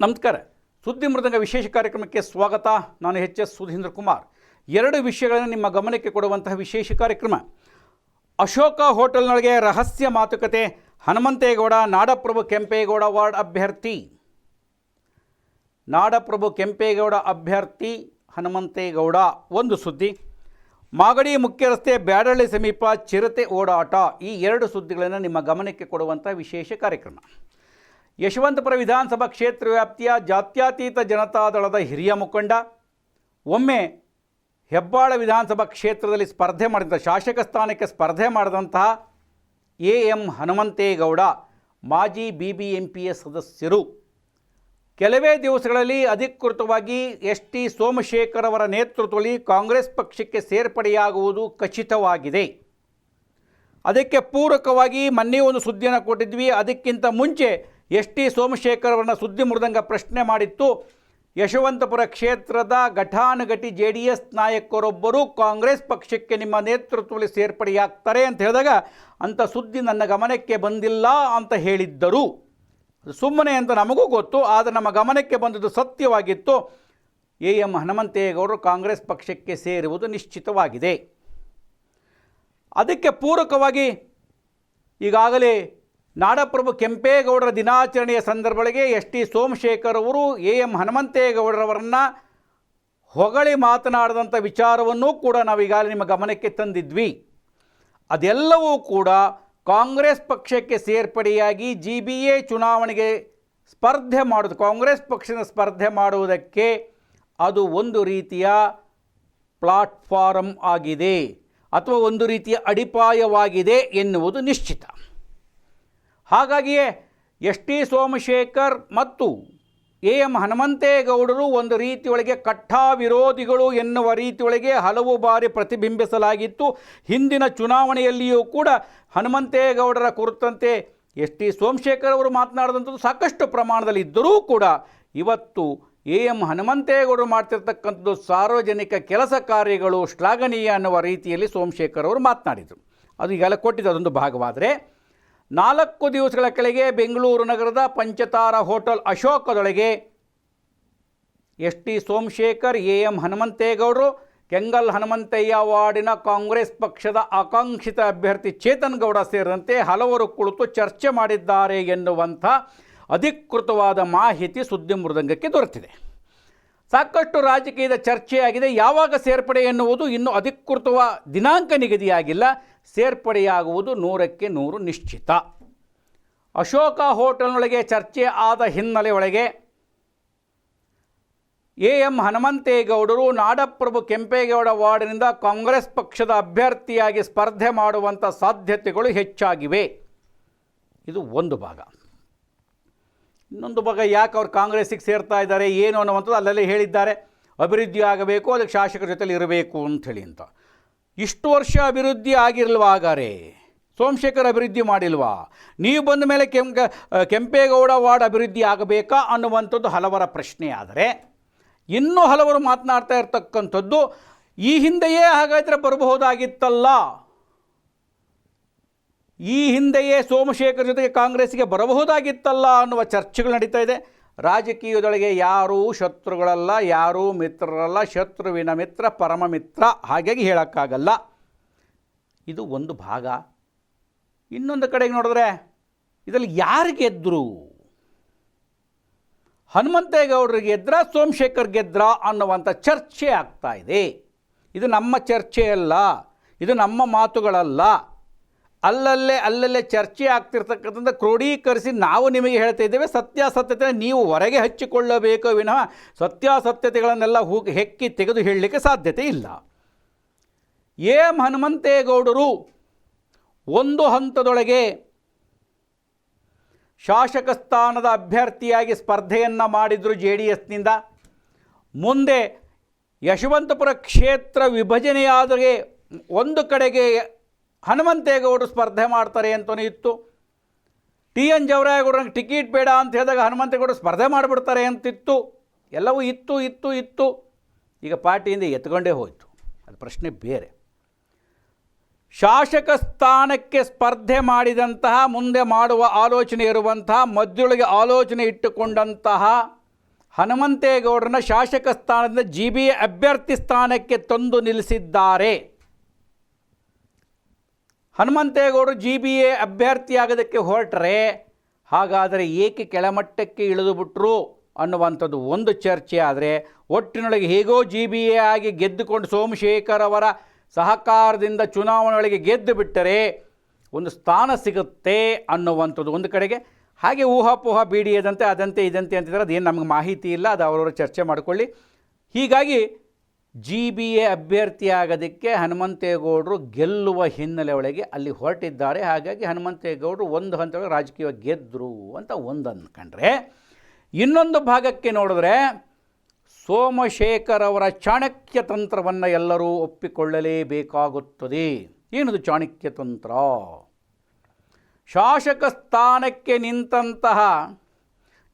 ನಮಸ್ಕಾರ. ಸುದ್ದಿ ಮೃದಂಗ ವಿಶೇಷ ಕಾರ್ಯಕ್ರಮಕ್ಕೆ ಸ್ವಾಗತ. ನಾನು ಎಚ್.ಎಸ್. ಸುಧೀಂದ್ರ ಕುಮಾರ್. ಎರಡು ವಿಷಯಗಳನ್ನು ನಿಮ್ಮ ಗಮನಕ್ಕೆ ಕೊಡುವಂತಹ ವಿಶೇಷ ಕಾರ್ಯಕ್ರಮ. ಅಶೋಕ ಹೋಟೆಲ್ನೊಳಗೆ ರಹಸ್ಯ ಮಾತುಕತೆ, ಹನುಮಂತೇಗೌಡ ನಾಡಪ್ರಭು ಕೆಂಪೇಗೌಡ ವಾರ್ಡ್ ಅಭ್ಯರ್ಥಿ. ನಾಡಪ್ರಭು ಕೆಂಪೇಗೌಡ ಅಭ್ಯರ್ಥಿ ಹನುಮಂತೇಗೌಡ ಒಂದು ಸುದ್ದಿ. ಮಾಗಡಿ ಮುಖ್ಯ ರಸ್ತೆ ಬ್ಯಾಡಳ್ಳಿ ಸಮೀಪ ಚಿರತೆ ಓಡಾಟ. ಈ ಎರಡು ಸುದ್ದಿಗಳನ್ನು ನಿಮ್ಮ ಗಮನಕ್ಕೆ ಕೊಡುವಂಥ ವಿಶೇಷ ಕಾರ್ಯಕ್ರಮ. ಯಶವಂತಪುರ ವಿಧಾನಸಭಾ ಕ್ಷೇತ್ರ ವ್ಯಾಪ್ತಿಯ ಜಾತ್ಯತೀತ ಜನತಾದಳದ ಹಿರಿಯ ಮುಖಂಡ, ಒಮ್ಮೆ ಹೆಬ್ಬಾಳ ವಿಧಾನಸಭಾ ಕ್ಷೇತ್ರದಲ್ಲಿ ಸ್ಪರ್ಧೆ ಮಾಡಿದಂಥ ಶಾಸಕ ಸ್ಥಾನಕ್ಕೆ ಸ್ಪರ್ಧೆ ಮಾಡಿದಂತಹ ಎಂ ಹನುಮಂತೇಗೌಡ ಮಾಜಿ BBMPಯ ಸದಸ್ಯರು ಕೆಲವೇ ದಿವಸಗಳಲ್ಲಿ ಅಧಿಕೃತವಾಗಿ ಎಸ್.ಟಿ. ಸೋಮಶೇಖರ್ ಅವರ ನೇತೃತ್ವದಲ್ಲಿ ಕಾಂಗ್ರೆಸ್ ಪಕ್ಷಕ್ಕೆ ಸೇರ್ಪಡೆಯಾಗುವುದು ಖಚಿತವಾಗಿದೆ. ಅದಕ್ಕೆ ಪೂರಕವಾಗಿ ಮೊನ್ನೆ ಒಂದು ಸುದ್ದಿಯನ್ನು ಕೊಟ್ಟಿದ್ವಿ. ಅದಕ್ಕಿಂತ ಮುಂಚೆ ಎಸ್.ಟಿ. ಸೋಮಶೇಖರ್ ಅವರನ್ನ ಸುದ್ದಿ ಮೃದಂಗ ಪ್ರಶ್ನೆ ಮಾಡಿತ್ತು. ಯಶವಂತಪುರ ಕ್ಷೇತ್ರದ ಘಟಾನುಘಟಿ JDS ನಾಯಕರೊಬ್ಬರು ಕಾಂಗ್ರೆಸ್ ಪಕ್ಷಕ್ಕೆ ನಿಮ್ಮ ನೇತೃತ್ವದಲ್ಲಿ ಸೇರ್ಪಡೆಯಾಗ್ತಾರೆ ಅಂತ ಹೇಳಿದಾಗ ಅಂಥ ಸುದ್ದಿ ನನ್ನ ಗಮನಕ್ಕೆ ಬಂದಿಲ್ಲ ಅಂತ ಹೇಳಿದ್ದರು. ಸುಮ್ಮನೆ ಅಂತ ನಮಗೂ ಗೊತ್ತು, ಆದರೆ ನಮ್ಮ ಗಮನಕ್ಕೆ ಬಂದದ್ದು ಸತ್ಯವಾಗಿತ್ತು. ಎಂ ಹನುಮಂತೇಗೌಡರು ಕಾಂಗ್ರೆಸ್ ಪಕ್ಷಕ್ಕೆ ಸೇರುವುದು ನಿಶ್ಚಿತವಾಗಿದೆ. ಅದಕ್ಕೆ ಪೂರಕವಾಗಿ ಈಗಾಗಲೇ ನಾಡಪ್ರಭು ಕೆಂಪೇಗೌಡರ ದಿನಾಚರಣೆಯ ಸಂದರ್ಭಗಳಿಗೆ ಎಸ್.ಟಿ. ಸೋಮಶೇಖರ್ ಅವರು ಎಂ ಹನುಮಂತೇಗೌಡರವರನ್ನು ಹೊಗಳಿ ಮಾತನಾಡಿದಂಥ ವಿಚಾರವನ್ನೂ ಕೂಡ ನಾವು ಈಗಾಗಲೇ ನಿಮ್ಮ ಗಮನಕ್ಕೆ ತಂದಿದ್ವಿ. ಅದೆಲ್ಲವೂ ಕೂಡ ಕಾಂಗ್ರೆಸ್ ಪಕ್ಷಕ್ಕೆ ಸೇರ್ಪಡೆಯಾಗಿ GBA ಚುನಾವಣೆಗೆ ಸ್ಪರ್ಧೆ ಮಾಡೋದು, ಕಾಂಗ್ರೆಸ್ ಪಕ್ಷದ ಸ್ಪರ್ಧೆ ಮಾಡುವುದಕ್ಕೆ ಅದು ಒಂದು ರೀತಿಯ ಪ್ಲಾಟ್ಫಾರಮ್ ಆಗಿದೆ ಅಥವಾ ಒಂದು ರೀತಿಯ ಅಡಿಪಾಯವಾಗಿದೆ ಎನ್ನುವುದು ನಿಶ್ಚಿತ. ಹಾಗಾಗಿಯೇ ಎಸ್.ಟಿ. ಸೋಮಶೇಖರ್ ಮತ್ತು ಎಂ ಹನುಮಂತೇಗೌಡರು ಒಂದು ರೀತಿಯೊಳಗೆ ಕಟ್ಟಾ ವಿರೋಧಿಗಳು ಎನ್ನುವ ರೀತಿಯೊಳಗೆ ಹಲವು ಬಾರಿ ಪ್ರತಿಬಿಂಬಿಸಲಾಗಿತ್ತು. ಹಿಂದಿನ ಚುನಾವಣೆಯಲ್ಲಿಯೂ ಕೂಡ ಹನುಮಂತೇಗೌಡರ ಕುರಿತಂತೆ ಎಸ್.ಟಿ. ಸೋಮಶೇಖರ್ ಅವರು ಮಾತನಾಡಿದಂಥದ್ದು ಸಾಕಷ್ಟು ಪ್ರಮಾಣದಲ್ಲಿ ಇದ್ದರೂ ಕೂಡ ಇವತ್ತು ಎಂ ಹನುಮಂತೇಗೌಡರು ಮಾಡ್ತಿರ್ತಕ್ಕಂಥದ್ದು ಸಾರ್ವಜನಿಕ ಕೆಲಸ ಕಾರ್ಯಗಳು ಶ್ಲಾಘನೀಯ ಅನ್ನುವ ರೀತಿಯಲ್ಲಿ ಸೋಮಶೇಖರ್ ಅವರು ಮಾತನಾಡಿದರು. ಅದು ಈಗೆಲ್ಲ ಕೊಟ್ಟಿದ್ದು ಅದೊಂದು ಭಾಗವಾದರೆ, 4 ದಿವಸಗಳ ಕೆಳಗೆ ಬೆಂಗಳೂರು ನಗರದ ಪಂಚತಾರ ಹೋಟೆಲ್ ಅಶೋಕದೊಳಗೆ ಎಸ್.ಟಿ. ಸೋಮಶೇಖರ್, ಎಂ ಹನುಮಂತೇಗೌಡರು, ಕೆಂಗಲ್ ಹನುಮಂತಯ್ಯ ವಾರ್ಡಿನ ಕಾಂಗ್ರೆಸ್ ಪಕ್ಷದ ಆಕಾಂಕ್ಷಿತ ಅಭ್ಯರ್ಥಿ ಚೇತನ್ ಗೌಡ ಸೇರಿದಂತೆ ಹಲವರು ಕುಳಿತು ಚರ್ಚೆ ಮಾಡಿದ್ದಾರೆ ಎನ್ನುವಂಥ ಅಧಿಕೃತವಾದ ಮಾಹಿತಿ ಸುದ್ದಿ ಮೃದಂಗಕ್ಕೆ ದೊರೆತಿದೆ. ಸಾಕಷ್ಟು ರಾಜಕೀಯದ ಚರ್ಚೆಯಾಗಿದೆ. ಯಾವಾಗ ಸೇರ್ಪಡೆ ಎನ್ನುವುದು ಇನ್ನೂ ಅಧಿಕೃತವ ದಿನಾಂಕ ನಿಗದಿಯಾಗಿಲ್ಲ. ಸೇರ್ಪಡೆಯಾಗುವುದು 100ಕ್ಕೆ 100 ನಿಶ್ಚಿತ. ಅಶೋಕ ಹೋಟೆಲ್ನೊಳಗೆ ಚರ್ಚೆ ಆದ ಹಿನ್ನೆಲೆ ಒಳಗೆ ಎಂ ಹನುಮಂತೇಗೌಡರು ನಾಡಪ್ರಭು ಕೆಂಪೇಗೌಡ ವಾರ್ಡಿನಿಂದ ಕಾಂಗ್ರೆಸ್ ಪಕ್ಷದ ಅಭ್ಯರ್ಥಿಯಾಗಿ ಸ್ಪರ್ಧೆ ಮಾಡುವಂಥ ಸಾಧ್ಯತೆಗಳು ಹೆಚ್ಚಾಗಿವೆ. ಇದು ಒಂದು ಭಾಗ. ಇನ್ನೊಂದು ಭಾಗ, ಯಾಕೆ ಅವ್ರು ಕಾಂಗ್ರೆಸ್ಸಿಗೆ ಸೇರ್ತಾ ಇದ್ದಾರೆ ಏನು ಅನ್ನುವಂಥದ್ದು ಅಲ್ಲಲ್ಲೇ ಹೇಳಿದ್ದಾರೆ. ಅಭಿವೃದ್ಧಿ ಆಗಬೇಕು, ಅದಕ್ಕೆ ಶಾಸಕರ ಜೊತೆಲಿ ಇರಬೇಕು ಅಂಥೇಳಿ ಅಂತ. ಇಷ್ಟು ವರ್ಷ ಅಭಿವೃದ್ಧಿ ಆಗಿರಲ್ವಾ? ಹಾಗಾರೆ ಸೋಮಶೇಖರ್ ಅಭಿವೃದ್ಧಿ ಮಾಡಿಲ್ವಾ? ನೀವು ಬಂದ ಮೇಲೆ ಕೆಂಪೇಗೌಡ ವಾರ್ಡ್ ಅಭಿವೃದ್ಧಿ ಆಗಬೇಕಾ ಅನ್ನುವಂಥದ್ದು ಹಲವರ ಪ್ರಶ್ನೆ. ಆದರೆ ಇನ್ನೂ ಹಲವರು ಮಾತನಾಡ್ತಾ ಇರ್ತಕ್ಕಂಥದ್ದು, ಈ ಹಿಂದೆಯೇ ಹಾಗಾದರೆ ಬರಬಹುದಾಗಿತ್ತಲ್ಲ, ಈ ಹಿಂದೆಯೇ ಸೋಮಶೇಖರ್ ಜೊತೆಗೆ ಕಾಂಗ್ರೆಸ್ಗೆ ಬರಬಹುದಾಗಿತ್ತಲ್ಲ ಅನ್ನುವ ಚರ್ಚೆಗಳು ನಡೀತಾ ಇದೆ. ರಾಜಕೀಯದೊಳಗೆ ಯಾರೂ ಶತ್ರುಗಳಲ್ಲ, ಯಾರೂ ಮಿತ್ರರಲ್ಲ. ಶತ್ರುವಿನ ಮಿತ್ರ ಪರಮ ಮಿತ್ರ, ಹಾಗಾಗಿ ಹೇಳೋಕ್ಕಾಗಲ್ಲ. ಇದು ಒಂದು ಭಾಗ. ಇನ್ನೊಂದು ಕಡೆಗೆ ನೋಡಿದ್ರೆ ಇದರಲ್ಲಿ ಯಾರು ಗೆದ್ದರು? ಹನುಮಂತೇಗೌಡರಿಗೆ ಗೆದ್ರ, ಸೋಮಶೇಖರ್ ಗೆದ್ರ ಅನ್ನುವಂಥ ಚರ್ಚೆ ಆಗ್ತಾ ಇದೆ. ಇದು ನಮ್ಮ ಚರ್ಚೆ ಅಲ್ಲ, ಇದು ನಮ್ಮ ಮಾತುಗಳಲ್ಲ. ಅಲ್ಲಲ್ಲೇ ಚರ್ಚೆ ಆಗ್ತಿರ್ತಕ್ಕಂಥದ್ದು ಕ್ರೋಢೀಕರಿಸಿ ನಾವು ನಿಮಗೆ ಹೇಳ್ತಾ ಇದ್ದೇವೆ. ಸತ್ಯಾಸತ್ಯತೆ ನೀವು ಹೊರಗೆ ಹಚ್ಚಿಕೊಳ್ಳಬೇಕು ವಿನಃ ಸತ್ಯಾಸತ್ಯತೆಗಳನ್ನೆಲ್ಲ ಹೆಕ್ಕಿ ತೆಗೆದು ಹೇಳಲಿಕ್ಕೆ ಸಾಧ್ಯತೆ ಇಲ್ಲ. ಎಂ ಹನುಮಂತೇಗೌಡರು ಒಂದು ಹಂತದೊಳಗೆ ಶಾಸಕ ಸ್ಥಾನದ ಅಭ್ಯರ್ಥಿಯಾಗಿ ಸ್ಪರ್ಧೆಯನ್ನು ಮಾಡಿದರು JDSನಿಂದ. ಮುಂದೆ ಯಶವಂತಪುರ ಕ್ಷೇತ್ರ ವಿಭಜನೆಯಾದರೆ ಒಂದು ಕಡೆಗೆ ಹನುಮಂತೇಗೌಡರು ಸ್ಪರ್ಧೆ ಮಾಡ್ತಾರೆ ಅಂತಲೂ ಇತ್ತು. TN ಜವರಾಯಗೌಡರಿಗೆ ಟಿಕೆಟ್ ಬೇಡ ಅಂತ ಹೇಳಿದಾಗ ಹನುಮಂತೇಗೌಡರು ಸ್ಪರ್ಧೆ ಮಾಡಿಬಿಡ್ತಾರೆ ಅಂತಿತ್ತು. ಎಲ್ಲವೂ ಇತ್ತು. ಈಗ ಪಾರ್ಟಿಯಿಂದ ಎತ್ಕೊಂಡೇ ಹೋಯಿತು, ಅದು ಪ್ರಶ್ನೆ ಬೇರೆ. ಶಾಸಕ ಸ್ಥಾನಕ್ಕೆ ಸ್ಪರ್ಧೆ ಮಾಡಿದಂತಹ, ಮುಂದೆ ಮಾಡುವ ಆಲೋಚನೆ ಇರುವಂತಹ, ಮಧ್ಯೊಳಗೆ ಆಲೋಚನೆ ಇಟ್ಟುಕೊಂಡಂತಹ ಹನುಮಂತೇಗೌಡರನ್ನ ಶಾಸಕ ಸ್ಥಾನದಿಂದ GBA ಅಭ್ಯರ್ಥಿ ಸ್ಥಾನಕ್ಕೆ ತಂದು ನಿಲ್ಲಿಸಿದ್ದಾರೆ. ಹನುಮಂತೇಗೌಡರು GBA ಅಭ್ಯರ್ಥಿಯಾಗೋದಕ್ಕೆ ಹೊರಟರೆ ಹಾಗಾದರೆ ಏಕೆ ಕೆಳಮಟ್ಟಕ್ಕೆ ಇಳಿದು ಬಿಟ್ಟರು ಅನ್ನುವಂಥದ್ದು ಒಂದು ಚರ್ಚೆ. ಆದರೆ ಒಟ್ಟಿನೊಳಗೆ ಹೇಗೋ GBA ಆಗಿ ಗೆದ್ದುಕೊಂಡು ಸೋಮಶೇಖರ್ ಅವರ ಸಹಕಾರದಿಂದ ಚುನಾವಣೆಗಳಿಗೆ ಗೆದ್ದು ಬಿಟ್ಟರೆ ಒಂದು ಸ್ಥಾನ ಸಿಗುತ್ತೆ ಅನ್ನುವಂಥದ್ದು ಒಂದು ಕಡೆಗೆ. ಹಾಗೆ ಊಹಾಪೋಹ BDAದಂತೆ ಅದಂತೆ ಇದಂತೆ ಅಂತಿದ್ದಾರೆ, ಅದೇನು ನಮಗೆ ಮಾಹಿತಿ ಇಲ್ಲ, ಅದು ಅವರವರ ಚರ್ಚೆ ಮಾಡಿಕೊಳ್ಳಿ. ಹೀಗಾಗಿ GBA ಅಭ್ಯರ್ಥಿಯಾಗೋದಕ್ಕೆ ಹನುಮಂತೇಗೌಡರು ಗೆಲ್ಲುವ ಹಿನ್ನೆಲೆ ಒಳಗೆ ಅಲ್ಲಿ ಹೊರಟಿದ್ದಾರೆ. ಹಾಗಾಗಿ ಹನುಮಂತೇಗೌಡರು ಒಂದು ಹಂತದಲ್ಲಿ ರಾಜಕೀಯವಾಗಿ ಗೆದ್ದರು ಅಂತ ಒಂದು ಅಂದ್ಕೊಂಡ್ರೆ, ಇನ್ನೊಂದು ಭಾಗಕ್ಕೆ ನೋಡಿದ್ರೆ ಸೋಮಶೇಖರ್ ಅವರ ಚಾಣಕ್ಯ ತಂತ್ರವನ್ನು ಎಲ್ಲರೂ ಒಪ್ಪಿಕೊಳ್ಳಲೇಬೇಕಾಗುತ್ತದೆ. ಏನದು ಚಾಣಕ್ಯ ತಂತ್ರ? ಶಾಸಕ ಸ್ಥಾನಕ್ಕೆ ನಿಂತಹ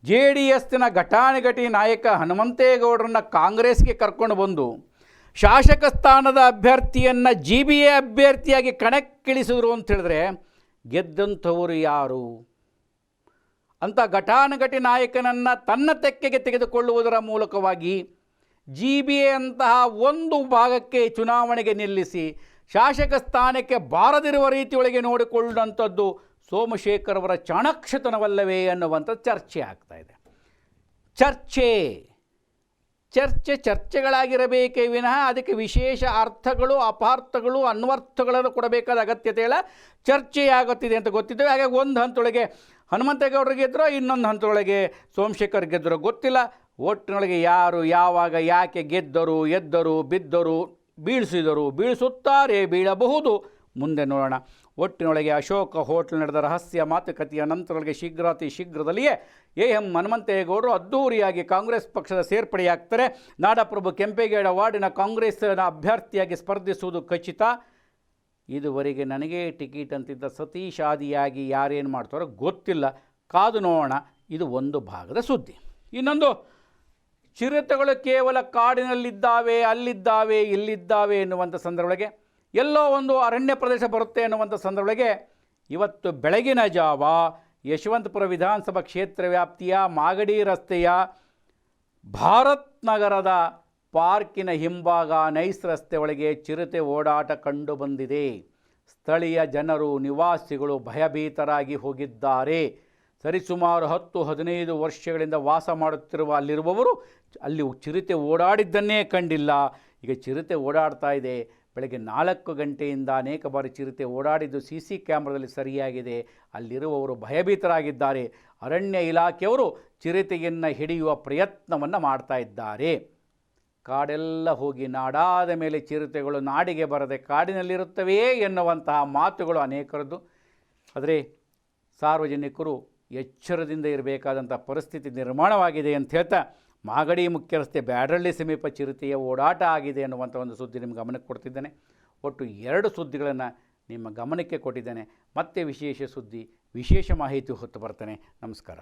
JDSನ ಘಟಾನುಘಟಿ ನಾಯಕ ಹನುಮಂತೇಗೌಡರನ್ನ ಕಾಂಗ್ರೆಸ್ಗೆ ಕರ್ಕೊಂಡು ಬಂದು ಶಾಸಕ ಸ್ಥಾನದ ಅಭ್ಯರ್ಥಿಯನ್ನು GBA ಅಭ್ಯರ್ಥಿಯಾಗಿ ಕಣಕ್ಕಿಳಿಸಿದ್ರು ಅಂತ ಹೇಳಿದ್ರೆ ಗೆದ್ದಂಥವರು ಯಾರು ಅಂತ ಘಟಾನುಘಟಿ ನಾಯಕನನ್ನು ತನ್ನ ತೆಕ್ಕೆಗೆ ತೆಗೆದುಕೊಳ್ಳುವುದರ ಮೂಲಕವಾಗಿ GBA ಅಂತಹ ಒಂದು ಭಾಗಕ್ಕೆ ಚುನಾವಣೆಗೆ ನಿಲ್ಲಿಸಿ ಶಾಸಕ ಸ್ಥಾನಕ್ಕೆ ಬಾರದಿರುವ ರೀತಿಯೊಳಗೆ ನೋಡಿಕೊಳ್ಳುವಂಥದ್ದು ಸೋಮಶೇಖರ್ ಅವರ ಚಾಣಕ್ಷತನವಲ್ಲವೇ ಅನ್ನುವಂಥ ಚರ್ಚೆ ಆಗ್ತಾ ಇದೆ. ಚರ್ಚೆಗಳಾಗಿರಬೇಕೇ ವಿನಃ ಅದಕ್ಕೆ ವಿಶೇಷ ಅರ್ಥಗಳು, ಅಪಾರ್ಥಗಳು, ಅನ್ವರ್ಥಗಳನ್ನು ಕೊಡಬೇಕಾದ ಅಗತ್ಯತೆ ಇಲ್ಲ. ಚರ್ಚೆಯಾಗುತ್ತಿದೆ ಅಂತ ಗೊತ್ತಿದ್ದೇವೆ. ಹಾಗಾಗಿ ಒಂದು ಹಂತದೊಳಗೆ ಹನುಮಂತೇಗೌಡರು ಗೆದ್ದರೋ, ಇನ್ನೊಂದು ಹಂತದೊಳಗೆ ಸೋಮಶೇಖರ್ ಗೆದ್ದರೋ ಗೊತ್ತಿಲ್ಲ. ಒಟ್ಟಿನೊಳಗೆ ಯಾರು ಯಾವಾಗ ಯಾಕೆ ಗೆದ್ದರು, ಎದ್ದರು, ಬಿದ್ದರು, ಬೀಳಿಸುತ್ತಾರೆ, ಬೀಳಬಹುದು, ಮುಂದೆ ನೋಡೋಣ. ಒಟ್ಟಿನೊಳಗೆ ಅಶೋಕ ಹೋಟೆಲ್ ನಡೆದ ರಹಸ್ಯ ಮಾತುಕತೆಯ ನಂತರೊಳಗೆ ಶೀಘ್ರದಲ್ಲಿಯೇ AM ಹನುಮಂತೇಗೌಡರು ಅದ್ದೂರಿಯಾಗಿ ಕಾಂಗ್ರೆಸ್ ಪಕ್ಷದ ಸೇರ್ಪಡೆಯಾಗ್ತಾರೆ. ನಾಡಪ್ರಭು ಕೆಂಪೇಗೌಡ ವಾರ್ಡಿನ ಕಾಂಗ್ರೆಸ್ನ ಅಭ್ಯರ್ಥಿಯಾಗಿ ಸ್ಪರ್ಧಿಸುವುದು ಖಚಿತ. ಇದುವರೆಗೆ ನನಗೆ ಟಿಕೆಟ್ ಅಂತಿದ್ದ ಸತೀಶ್ ಆದಿಯಾಗಿ ಯಾರೇನು ಮಾಡ್ತಾರೋ ಗೊತ್ತಿಲ್ಲ, ಕಾದು ನೋಡೋಣ. ಇದು ಒಂದು ಭಾಗದ ಸುದ್ದಿ. ಇನ್ನೊಂದು, ಚಿರತೆಗಳು ಕೇವಲ ಕಾಡಿನಲ್ಲಿದ್ದಾವೆ, ಅಲ್ಲಿದ್ದಾವೆ, ಇಲ್ಲಿದ್ದಾವೆ ಎನ್ನುವಂಥ ಸಂದರ್ಭದೊಳಗೆ ಎಲ್ಲೋ ಒಂದು ಅರಣ್ಯ ಪ್ರದೇಶ ಬರುತ್ತೆ ಎನ್ನುವಂಥ ಸಂದರ್ಭದೊಳಗೆ ಇವತ್ತು ಬೆಳಗಿನ ಜಾವ ಯಶವಂತಪುರ ವಿಧಾನಸಭಾ ಕ್ಷೇತ್ರ ವ್ಯಾಪ್ತಿಯ ಮಾಗಡಿ ರಸ್ತೆಯ ಭಾರತ್ ನಗರದ ಪಾರ್ಕಿನ ಹಿಂಭಾಗ ನೈಸ್ ರಸ್ತೆ ಒಳಗೆ ಚಿರತೆ ಓಡಾಟ ಕಂಡು ಬಂದಿದೆ. ಸ್ಥಳೀಯ ಜನರು, ನಿವಾಸಿಗಳು ಭಯಭೀತರಾಗಿ ಹೋಗಿದ್ದಾರೆ. ಸರಿಸುಮಾರು 10-15 ವರ್ಷಗಳಿಂದ ವಾಸ ಮಾಡುತ್ತಿರುವ ಅಲ್ಲಿರುವವರು ಅಲ್ಲಿ ಚಿರತೆ ಓಡಾಡಿದ್ದನ್ನೇ ಕಂಡಿಲ್ಲ. ಈಗ ಚಿರತೆ ಓಡಾಡ್ತಾ ಇದೆ. ಬೆಳಗ್ಗೆ 4 ಗಂಟೆಯಿಂದ ಅನೇಕ ಬಾರಿ ಚಿರತೆ ಓಡಾಡಿದ್ದು CC ಕ್ಯಾಮ್ರಾದಲ್ಲಿ ಸರಿಯಾಗಿದೆ. ಅಲ್ಲಿರುವವರು ಭಯಭೀತರಾಗಿದ್ದಾರೆ. ಅರಣ್ಯ ಇಲಾಖೆಯವರು ಚಿರತೆಯನ್ನು ಹಿಡಿಯುವ ಪ್ರಯತ್ನವನ್ನು ಮಾಡ್ತಾ ಇದ್ದಾರೆ. ಕಾಡೆಲ್ಲ ಹೋಗಿ ನಾಡಾದ ಮೇಲೆ ಚಿರತೆಗಳು ನಾಡಿಗೆ ಬರದೆ ಕಾಡಿನಲ್ಲಿರುತ್ತವೆಯೇ ಎನ್ನುವಂತಹ ಮಾತುಗಳು ಅನೇಕರದ್ದು. ಆದರೆ ಸಾರ್ವಜನಿಕರು ಎಚ್ಚರದಿಂದ ಇರಬೇಕಾದಂಥ ಪರಿಸ್ಥಿತಿ ನಿರ್ಮಾಣವಾಗಿದೆ ಅಂತ ಹೇಳ್ತಾ, ಮಾಗಡಿ ಮುಖ್ಯ ರಸ್ತೆ ಬ್ಯಾಡರಳ್ಳಿ ಸಮೀಪ ಚಿರತೆಯ ಓಡಾಟ ಆಗಿದೆ ಅನ್ನುವಂಥ ಒಂದು ಸುದ್ದಿ ನಿಮ್ಮ ಗಮನಕ್ಕೆ ಕೊಡ್ತಿದ್ದೇನೆ. ಒಟ್ಟು 2 ಸುದ್ದಿಗಳನ್ನು ನಿಮ್ಮ ಗಮನಕ್ಕೆ ಕೊಟ್ಟಿದ್ದೇನೆ. ಮತ್ತೆ ವಿಶೇಷ ಸುದ್ದಿ, ವಿಶೇಷ ಮಾಹಿತಿ ಹೊತ್ತು ಬರ್ತೇನೆ. ನಮಸ್ಕಾರ.